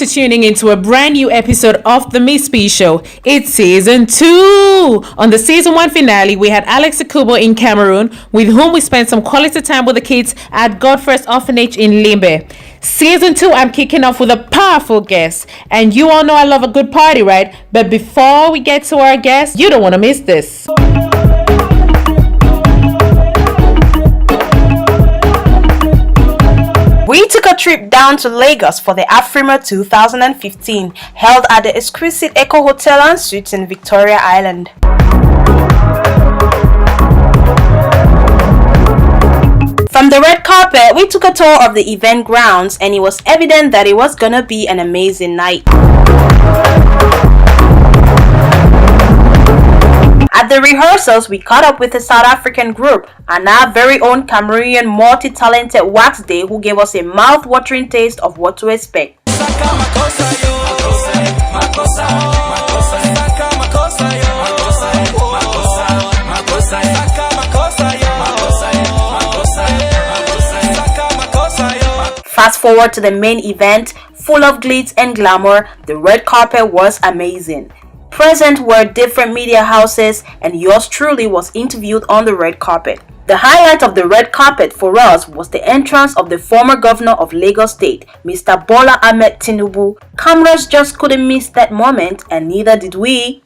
for tuning into a brand new episode of The Miss P Show. It's season 2. On the season 1 finale, we had Alex Akubo in Cameroon, with whom we spent some quality time with the kids at God First Orphanage in Limbe. Season 2, I'm kicking off with a powerful guest. And you all know I love a good party, right? But before we get to our guest, you don't want to miss this. We took a trip down to Lagos for the Afria 2015, held at the exquisite Eco Hotel and Suites in Victoria Island. From the red carpet, we took a tour of the event grounds, and it was evident that it was gonna be an amazing night. At the rehearsals, we caught up with a South African group and our very own Cameroonian multi-talented Wax Day, who gave us a mouth-watering taste of what to expect. Fast forward to the main event, full of glitz and glamour. The red carpet was amazing. Present were different media houses, and yours truly was interviewed on the red carpet. The highlight of the red carpet for us was the entrance of the former governor of Lagos State, Mr. Bola Ahmed Tinubu. Cameras just couldn't miss that moment, and neither did we.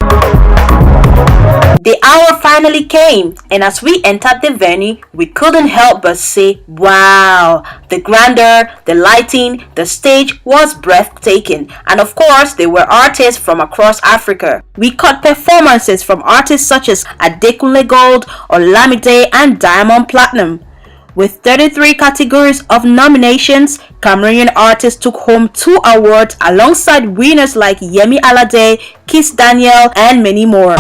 The hour finally came, and as we entered the venue, we couldn't help but say, wow! The grandeur, the lighting, the stage was breathtaking, and of course, there were artists from across Africa. We caught performances from artists such as Adekunle Gold, Olamide, and Diamond Platinum. With 33 categories of nominations, Cameroonian artists took home 2 awards alongside winners like Yemi Alade, Kiss Daniel, and many more.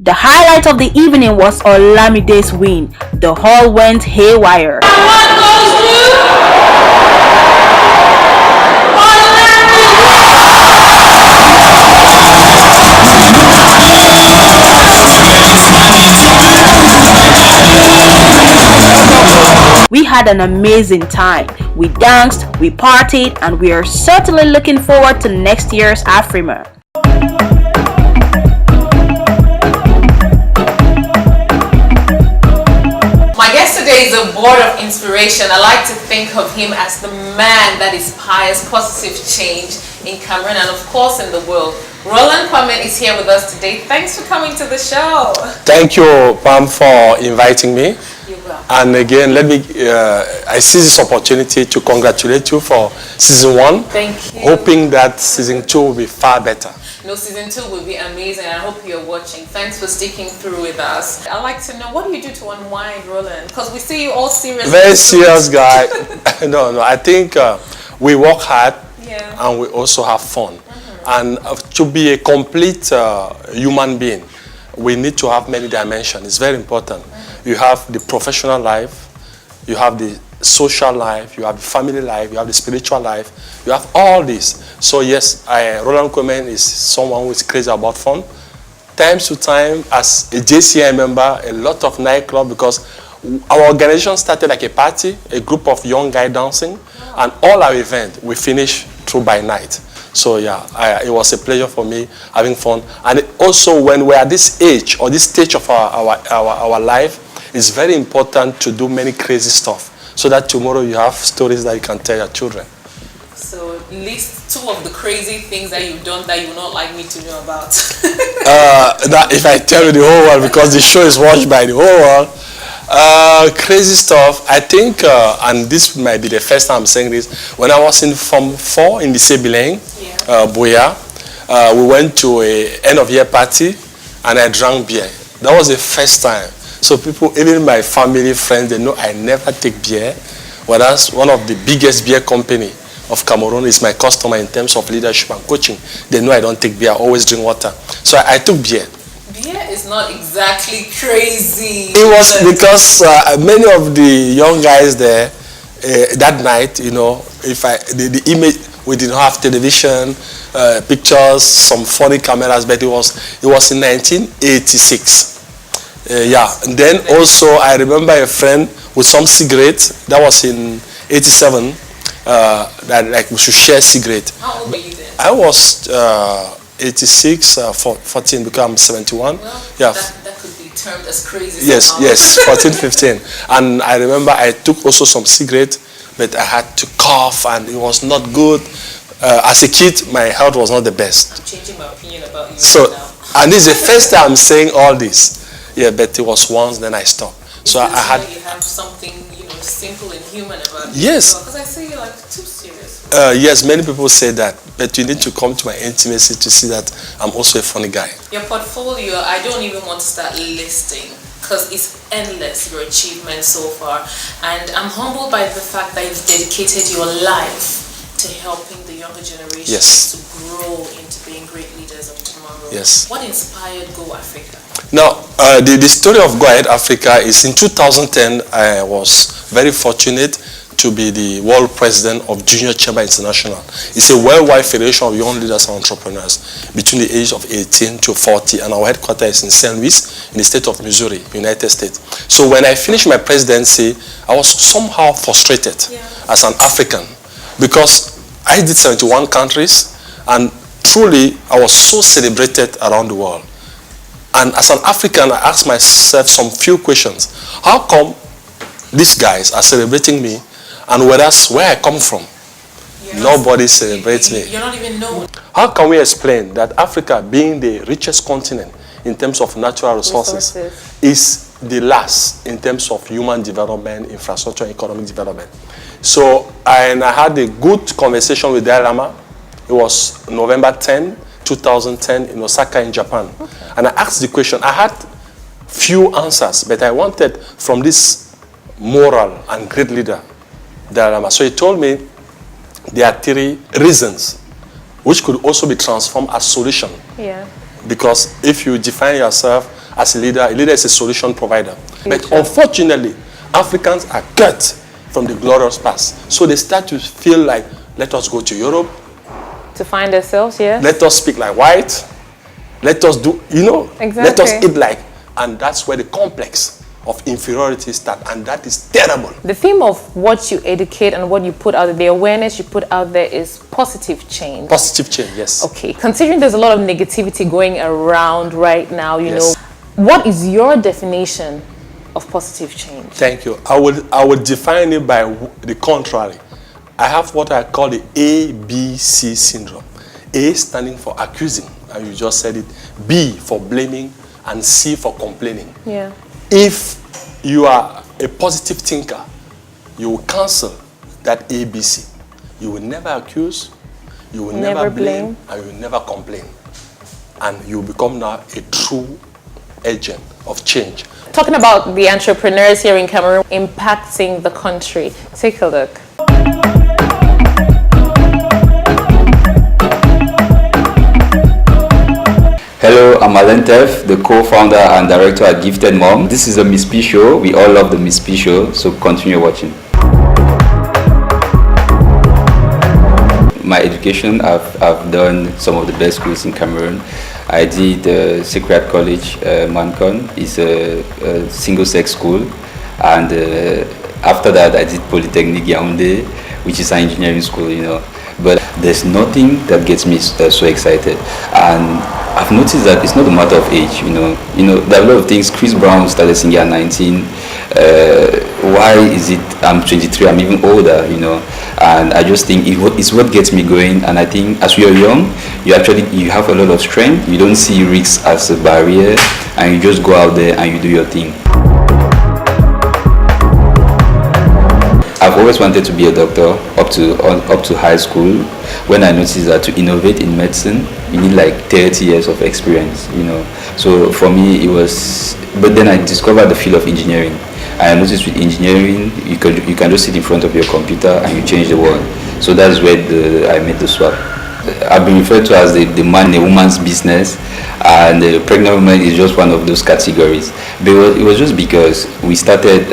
The highlight of the evening was Olamide's win. The hall went haywire. We had an amazing time. We danced, we partied, and we are certainly looking forward to next year's Afria. My guest today is a board of inspiration. I like to think of him as the man that inspires positive change in Cameroon and of course in the world. Roland Kwemain is here with us today. Thanks for coming to the show. Thank you, Pam, for inviting me. You're welcome. And again, I seize this opportunity to congratulate you for season 1. Thank you. Hoping that season 2 will be far better. No, season 2 will be amazing. I hope you're watching. Thanks for sticking through with us. I'd like to know, what do you do to unwind, Roland? Because we see you all serious. Very serious guy. No, I think we work hard, yeah, and we also have fun. And to be a complete human being, we need to have many dimensions. It's very important. You have the professional life, you have the social life, you have the family life, you have the spiritual life, you have all this. So yes, Roland Kwemain is someone who is crazy about fun. Times to time, as a JCI member, a lot of nightclub, because our organization started like a party, a group of young guys dancing, and all our events we finish through by night. So yeah, it was a pleasure for me having fun. And also when we're at this age or this stage of our life, it's very important to do many crazy stuff so that tomorrow you have stories that you can tell your children. So list 2 of the crazy things that you've done that you would not like me to know about. That if I tell you the whole world, because the show is watched by the whole world. Crazy stuff. I think, and this might be the first time I'm saying this, when I was in Form 4 in the Sebileng, Boya, we went to a end of year party and I drank beer. That was the first time. So people, even my family, friends, they know I never take beer. Whereas one of the biggest beer company of Cameroon is my customer in terms of leadership and coaching. They know I don't take beer, I always drink water. So I took beer. Beer is not exactly crazy. It was because many of the young guys there, that night, you know, the image, we didn't have television, pictures, some funny cameras, but it was in 1986. Yeah, and then also I remember a friend with some cigarettes. That was in 87. That like we should share cigarette. How old were you then? I was 86, 14 because I'm 71. Well, yeah. That could be termed as crazy. Yes, somehow. yes, 14, 15. And I remember I took also some cigarette, but I had to cough and it was not good. As a kid, my health was not the best. I'm changing my opinion about you So, right now. and this is the first time I'm saying all this. Yeah, but it was once, then I stopped. So I had. You have something, you know, simple and human about you. Yes. Because I say you're like too serious. Yes, many people say that, but you need to come to my intimacy to see that I'm also a funny guy. Your portfolio, I don't even want to start listing because it's endless, your achievements so far. And I'm humbled by the fact that you've dedicated your life to helping the younger generation Yes. to grow into being great leaders of tomorrow. Yes. What inspired Go Africa? Now, the story of Go Ahead Africa is in 2010, I was very fortunate to be the world president of Junior Chamber International. It's a worldwide federation of young leaders and entrepreneurs between the age of 18 to 40, and our headquarters is in St. Louis in the state of Missouri, United States. So when I finished my presidency, I was somehow frustrated as an African because I did 71 countries, and truly I was so celebrated around the world. And as an African, I asked myself some few questions. How come these guys are celebrating me, and whereas where I come from, nobody celebrates me? You're not even known. How can we explain that Africa, being the richest continent in terms of natural resources, is the last in terms of human development, infrastructure, economic development? So, I had a good conversation with Dalai Lama. It was November 10, 2010 in Osaka in Japan. Okay. And I asked the question. I had few answers, but I wanted from this moral and great leader, Dalai Lama. So he told me there are 3 reasons which could also be transformed as solution. Yeah. Because if you define yourself as a leader is a solution provider. But unfortunately, Africans are cut from the glorious past. So they start to feel like, let us go to Europe. To find ourselves, yes. Let us speak like white. Let us do, Exactly. Let us eat like, and that's where the complex of inferiority starts, and that is terrible. The theme of what you educate and what you put out there, the awareness you put out there is positive change. Positive change, yes. Okay, considering there's a lot of negativity going around right now, you Yes. know, what is your definition of positive change? Thank you. I would define it by the contrary. I have what I call the ABC syndrome. A standing for accusing, and you just said it. B for blaming, and C for complaining. Yeah. If you are a positive thinker, you will cancel that ABC. You will never accuse, you will never blame, and you will never complain. And you will become now a true agent of change. Talking about the entrepreneurs here in Cameroon impacting the country. Take a look. Hello, I'm NTEFF, the co-founder and director at Gifted Mom. This is a Miss P show. We all love the Miss P show, so continue watching. My education, I've done some of the best schools in Cameroon. I did Sacred College, Mancon. It's a single-sex school. And after that, I did Polytechnique Yaoundé, which is an engineering school, But there's nothing that gets me so excited. And I've noticed that it's not a matter of age, there are a lot of things. Chris Brown started singing at 19. Why is it I'm 23, I'm even older, and I just think it's what gets me going. And I think as you're young, you have a lot of strength. You don't see risks as a barrier, and you just go out there and you do your thing. I've always wanted to be a doctor up to high school. When I noticed that to innovate in medicine, you need like 30 years of experience, So for me, it was But then I discovered the field of engineering. I noticed with engineering, you can just sit in front of your computer and you change the world. So that's where I made the swap. I've been referred to as the man in a woman's business, and the pregnant woman is just one of those categories. But it was just because we started,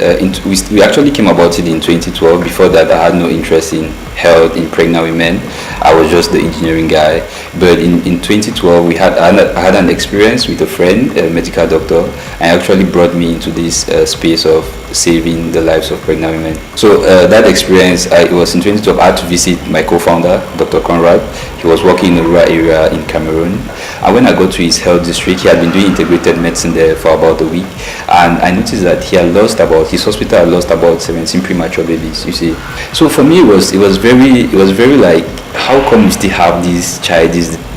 we actually came about it in 2012. Before that, I had no interest in health, in pregnant women. I was just the engineering guy. But in 2012, I had an experience with a friend, a medical doctor, and actually brought me into this space of saving the lives of pregnant women. So that experience, it was in 2012. I had to visit my co-founder, Dr. Conrad. He was working in a rural area in Cameroon. And when I got to his health district, he had been doing integrated medicine there for about a week. And I noticed that his hospital had lost about 17 premature babies, you see. So for me, it was very like, how come we still have these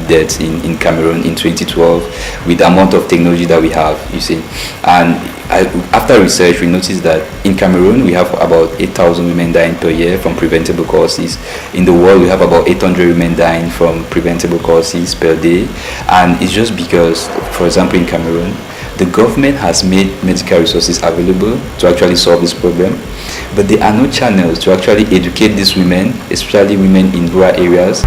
deaths in Cameroon in 2012 with the amount of technology that we have, you see. And after research, we noticed that in Cameroon we have about 8,000 women dying per year from preventable causes. In the world, we have about 800 women dying from preventable causes per day. And it's just because, for example, in Cameroon, the government has made medical resources available to actually solve this problem, but there are no channels to actually educate these women, especially women in rural areas.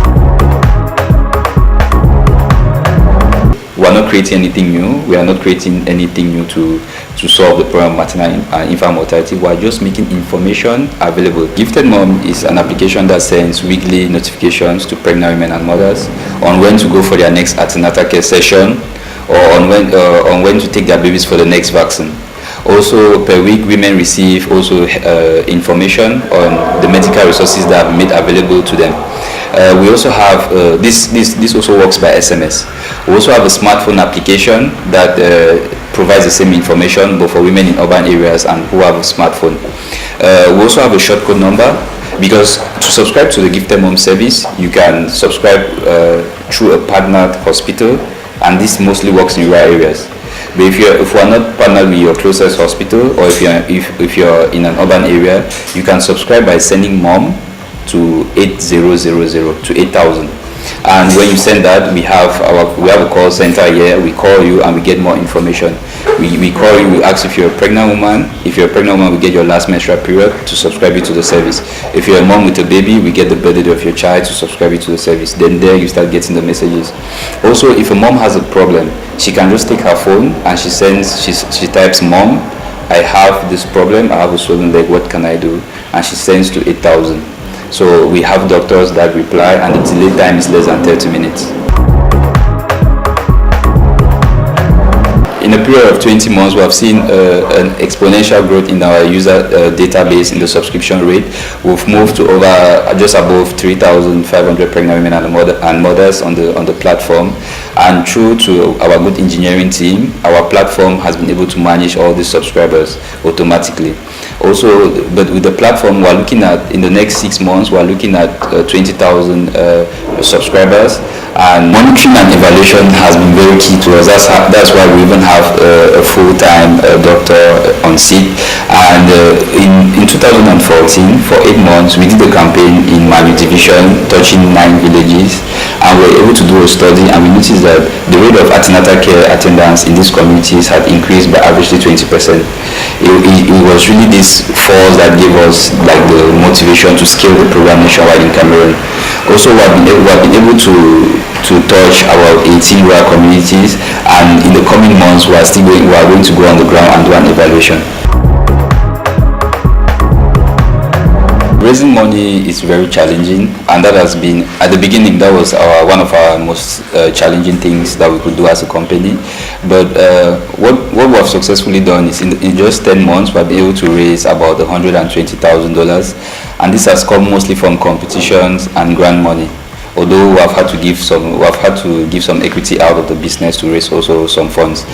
We are not creating anything new. We are not creating anything new to solve the problem of maternal and infant mortality. We are just making information available. Gifted Mom is an application that sends weekly notifications to pregnant women and mothers on when to go for their next antenatal care session, or on when to take their babies for the next vaccine. Also, per week, women receive also information on the medical resources that are made available to them. We also have this also works by SMS. We also have a smartphone application that provides the same information, but for women in urban areas and who have a smartphone. We also have a shortcode number, because to subscribe to the Gifted Mom service, you can subscribe through a partnered hospital, and this mostly works in rural areas. But if we are not partnered with your closest hospital, or if you're in an urban area, you can subscribe by sending mom to 8000 to 8000. And when you send that, we have a call center here. We call you and we get more information. We call you, we ask if you're a pregnant woman. If you're a pregnant woman, we get your last menstrual period to subscribe you to the service. If you're a mom with a baby, we get the birthday of your child to subscribe you to the service. Then there you start getting the messages. Also, if a mom has a problem, she can just take her phone and she types, "Mom, I have this problem. I have a swollen leg. What can I do?" And she sends to 8000. So we have doctors that reply, and the delay time is less than 30 minutes. In a period of 20 months, we have seen an exponential growth in our user database in the subscription rate. We've moved to just above 3,500 pregnant women and mothers on the platform. And through to our good engineering team, our platform has been able to manage all these subscribers automatically. Also, but with the platform, we're looking at, in the next 6 months, we're looking at 20,000 subscribers. And monitoring and evaluation has been very key to us. That's why we even have a full-time doctor on seat. And in 2014, for 8 months, we did a campaign in Mali division, touching 9 villages, and we were able to do a study, and we noticed that the rate of antenatal care attendance in these communities had increased by averagely 20%. It was really this force that gave us like the motivation to scale the program nationwide in Cameroon. Also, we have been able to touch about 18 rural communities, and in the coming months we are going to go on the ground and do an evaluation. Raising money is very challenging, and that has been, at the beginning, that was one of our most challenging things that we could do as a company. But what we have successfully done is in just 10 months we have been able to raise about $120,000, and this has come mostly from competitions and grant money. Although we have had to give some equity out of the business to raise also some funds.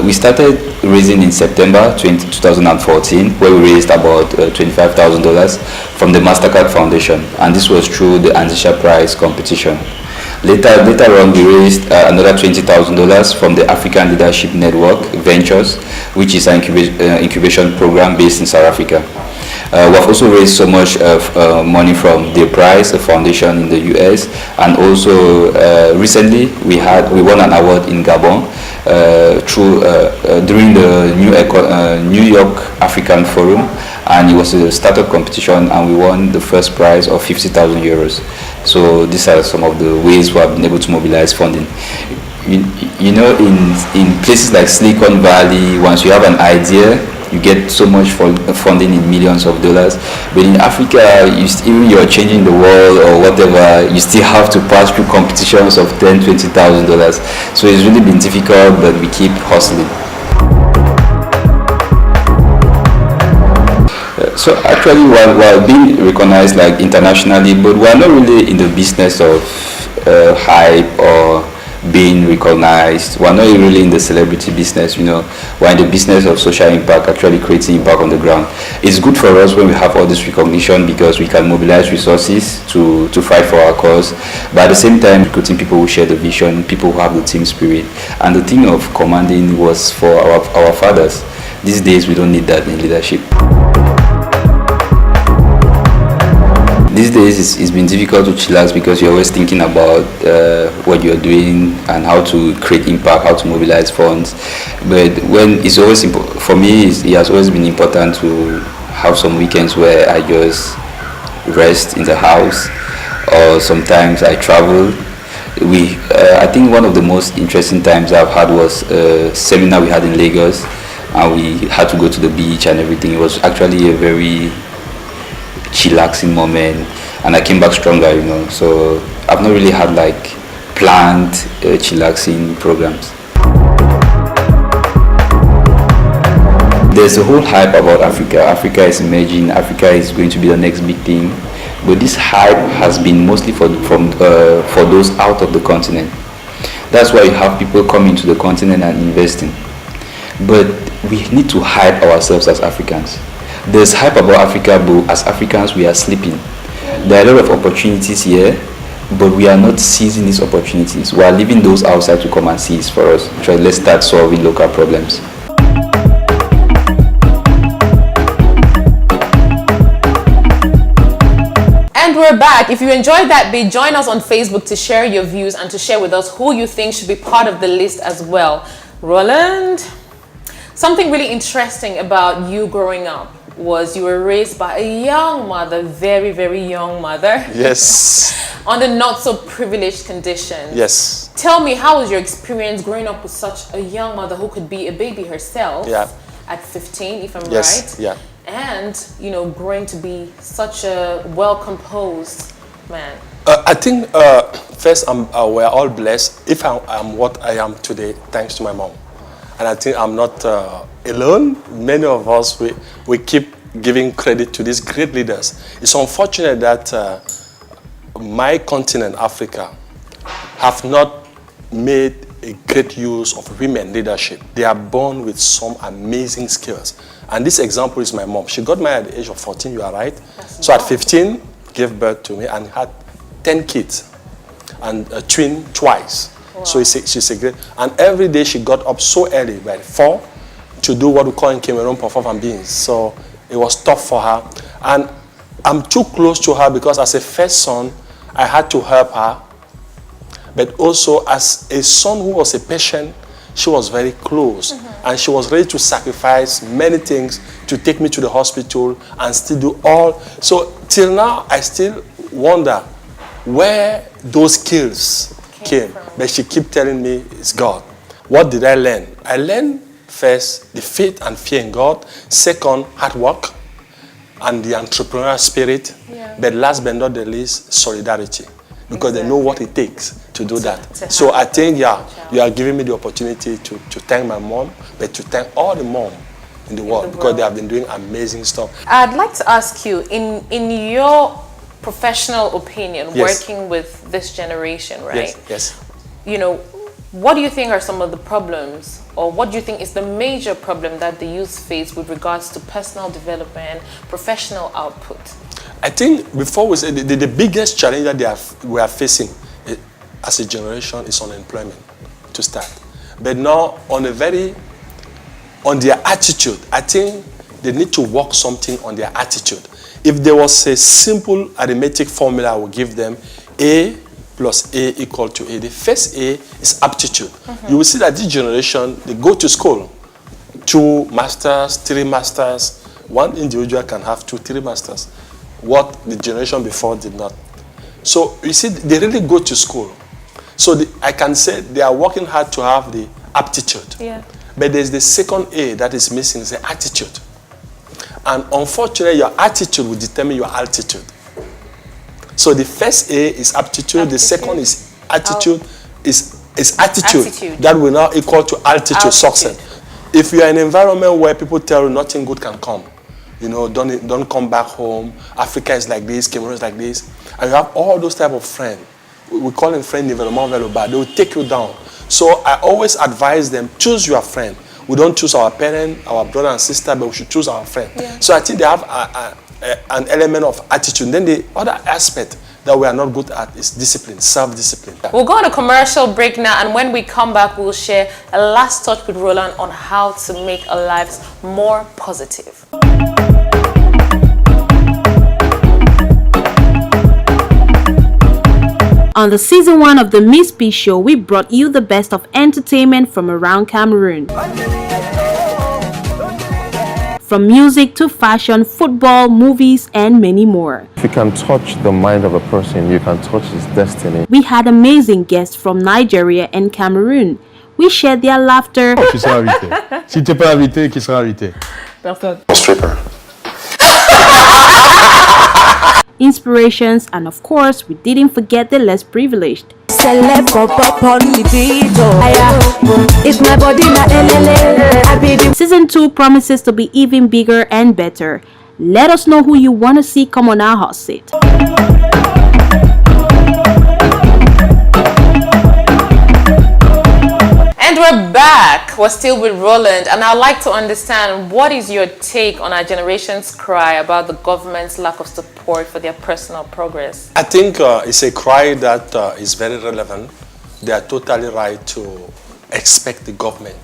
We started raising in September 2014, where we raised about $25,000 from the Mastercard Foundation, and this was through the Anzisha Prize competition. Later on, we raised another $20,000 from the African Leadership Network Ventures, which is an incubation program based in South Africa. We've also raised so much of money from the Prize, a foundation in the US, and also recently we won an award in Gabon during the New York African Forum, and it was a startup competition, and we won the first prize of 50,000 euros. So these are some of the ways we have been able to mobilize funding. You know, in places like Silicon Valley, once you have an idea, you get so much funding in millions of dollars. But in Africa, even you're changing the world or whatever, you still have to pass through competitions of $10,000, $20,000. So it's really been difficult, but we keep hustling. So actually, while being recognized like internationally, but we're not really in the business of hype or being recognized. We're not really in the celebrity business, you know. We're in the business of social impact, actually creating impact on the ground. It's good for us when we have all this recognition because we can mobilize resources to fight for our cause. But at the same time, recruiting people who share the vision, people who have the team spirit. And the thing of commanding was for our fathers. These days, we don't need that in leadership. These days it's been difficult to chillax because you're always thinking about what you're doing and how to create impact, how to mobilize funds. But when it's always for me, it has always been important to have some weekends where I just rest in the house, or sometimes I travel. I think one of the most interesting times I've had was a seminar we had in Lagos, and we had to go to the beach and everything. It was actually a very chillaxing moment, and I came back stronger, you know. So I've not really had like planned chillaxing programs. There's a whole hype about Africa. Africa is emerging. Africa is going to be the next big thing. But this hype has been mostly for those out of the continent. That's why you have people coming to the continent and investing. But we need to hype ourselves as Africans. There's hype about Africa, but as Africans, we are sleeping. There are a lot of opportunities here, but we are not seizing these opportunities. We are leaving those outside to come and seize for us. So let's start solving local problems. And we're back. If you enjoyed that bit, join us on Facebook to share your views and to share with us who you think should be part of the list as well. Roland, something really interesting about you growing up was you were raised by a young mother, very, very young mother. Yes. Under not so privileged conditions. Yes. Tell me, how was your experience growing up with such a young mother who could be a baby herself at 15, if I'm right? Yeah. And, you know, growing to be such a well-composed man. I think, first, we're all blessed. If I'm what I am today, thanks to my mom. And I think I'm not alone. Many of us, we keep giving credit to these great leaders. It's unfortunate that my continent, Africa, have not made a great use of women leadership. They are born with some amazing skills. And this example is my mom. She got married at the age of 14, you are right. So at 15, gave birth to me and had 10 kids and a twin twice. Wow. So she's a great, and every day she got up so early, by 4, to do what we call in Cameroon, perform and beans. So it was tough for her. And I'm too close to her because as a first son, I had to help her. But also as a son who was a patient, she was very close. And she was ready to sacrifice many things to take me to the hospital and still do all. So till now, I still wonder where those skills came. But she kept telling me it's God. What did I learn? I learned first the faith and fear in God. Second, hard work and the entrepreneurial spirit. But last but not the least, solidarity. Because they know what it takes to do that. So I think, you are giving me the opportunity to thank my mom, but to thank all the moms in the world because they have been doing amazing stuff. I'd like to ask you, in your professional opinion, working with this generation, right? Yes. You know, what do you think are some of the problems, or what do you think is the major problem that the youth face with regards to personal development, professional output? I think before we say the biggest challenge that we are facing as a generation is unemployment to start. But now on their attitude, I think they need to work something on their attitude. If there was a simple arithmetic formula I would give them, A plus A equal to A. The first A is aptitude. You will see that this generation, they go to school. 2 masters, 3 masters. One individual can have 2, 3 masters. What the generation before did not. So you see, they really go to school. So I can say they are working hard to have the aptitude. Yeah. But there's the second A that is missing, is the attitude. And unfortunately, your attitude will determine your altitude. So the first A is aptitude. The second is attitude. Is attitude that will now equal to altitude, success. If you are in an environment where people tell you nothing good can come, you know, don't come back home, Africa is like this, Cameroon is like this, and you have all those type of friends, we call them friend development value, but they will take you down. So I always advise them, choose your friend. We don't choose our parent, our brother and sister, but we should choose our friend. Yeah. So I think they have an element of attitude. Then the other aspect that we are not good at is discipline, self-discipline. We'll go on a commercial break now, and when we come back, we'll share a last thought with Roland on how to make our lives more positive. On the season 1 of the Miss P Show, we brought you the best of entertainment from around Cameroon. From music to fashion, football, movies, and many more. If you can touch the mind of a person, you can touch his destiny. We had amazing guests from Nigeria and Cameroon. We shared their laughter. Tu seras invité. Si tu n'es pas invité, qui sera invité? Personne. Stripper. Inspirations, and of course, we didn't forget the less privileged. Season 2 promises to be even bigger and better. Let us know who you want to see come on our hot seat. And we're back. We're still with Roland, and I'd like to understand, what is your take on our generation's cry about the government's lack of support for their personal progress? I think it's a cry that is very relevant. They are totally right to expect the government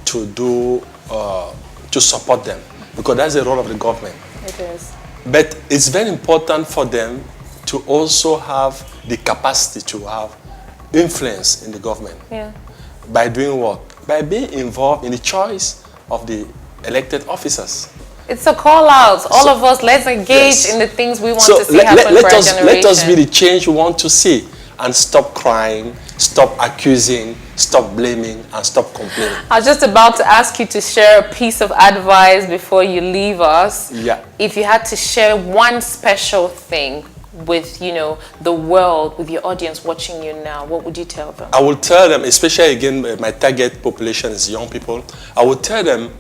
to do, to support them, because that's the role of the government. It is. But it's very important for them to also have the capacity to have influence in the government. Yeah. By doing what? By being involved in the choice of the elected officers. It's a call out. All of us, let's engage in the things we want to see happen for our generation. Let us be the change we want to see, and stop crying, stop accusing, stop blaming, and stop complaining. I was just about to ask you to share a piece of advice before you leave us. Yeah. If you had to share one special thing with, you know, the world, with your audience watching you now, what would you tell them? I will tell them, especially again, my target population is young people. I will tell them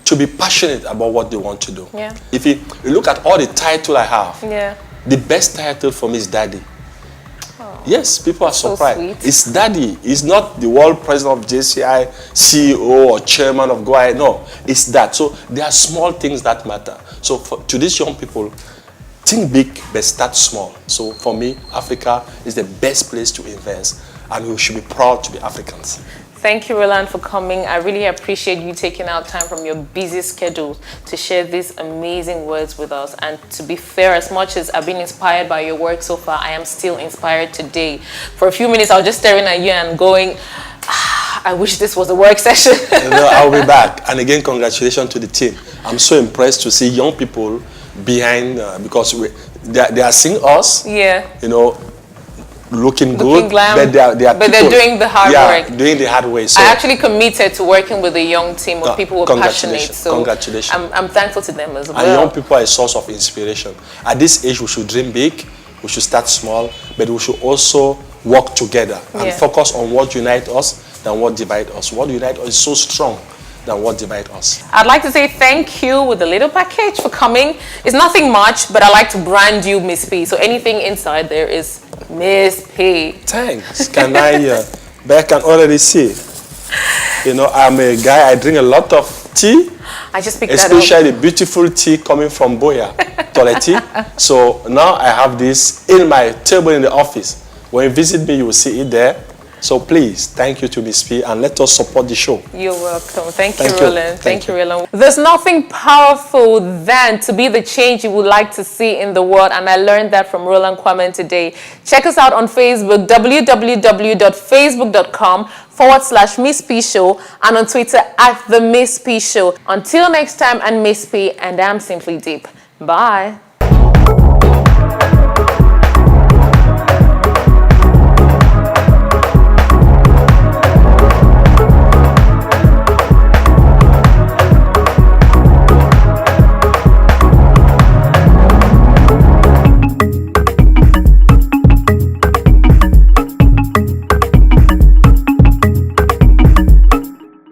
to be passionate about what they want to do. Yeah. If you look at all the title I have, Yeah. the best title for me is Daddy. Oh, yes, people are surprised. Sweet. It's Daddy. It's not the world president of JCI, CEO or chairman of GOI. No, it's that. So there are small things that matter. So to these young people, think big, but start small. So for me, Africa is the best place to invest, and we should be proud to be Africans. Thank you, Roland, for coming. I really appreciate you taking out time from your busy schedule to share these amazing words with us. And to be fair, as much as I've been inspired by your work so far, I am still inspired today. For a few minutes, I was just staring at you and going, I wish this was a work session. No, I'll be back. And again, congratulations to the team. I'm so impressed to see young people behind, because they are seeing us, yeah, you know, looking good, glam, but they're doing the hard work. Doing the hard way. So I actually committed to working with a young team of people who are passionate. So congratulations. I'm thankful to them as well. And young people are a source of inspiration. At this age, we should dream big, we should start small, but we should also work together and focus on what unites us than what divides us. What unites us is so strong than what divides us. I'd like to say thank you with a little package for coming. It's nothing much, but I like to brand you Miss P. So anything inside there is Miss P. Thanks. Can I, but I can already see. You know, I'm a guy, I drink a lot of tea. I just picked that up. Especially the beautiful tea coming from Boya, Toleti. So now I have this in my table in the office. When you visit me, you will see it there. So please, thank you to Miss P, and let us support the show. You're welcome. Thank you, Thank you. Roland. Thank Thank you, you. Roland. There's nothing powerful than to be the change you would like to see in the world, and I learned that from Roland Kwemain today. Check us out on Facebook, www.facebook.com/Miss P Show, and on Twitter @the Miss P Show. Until next time, and Miss P, and I'm Simply Deep. Bye.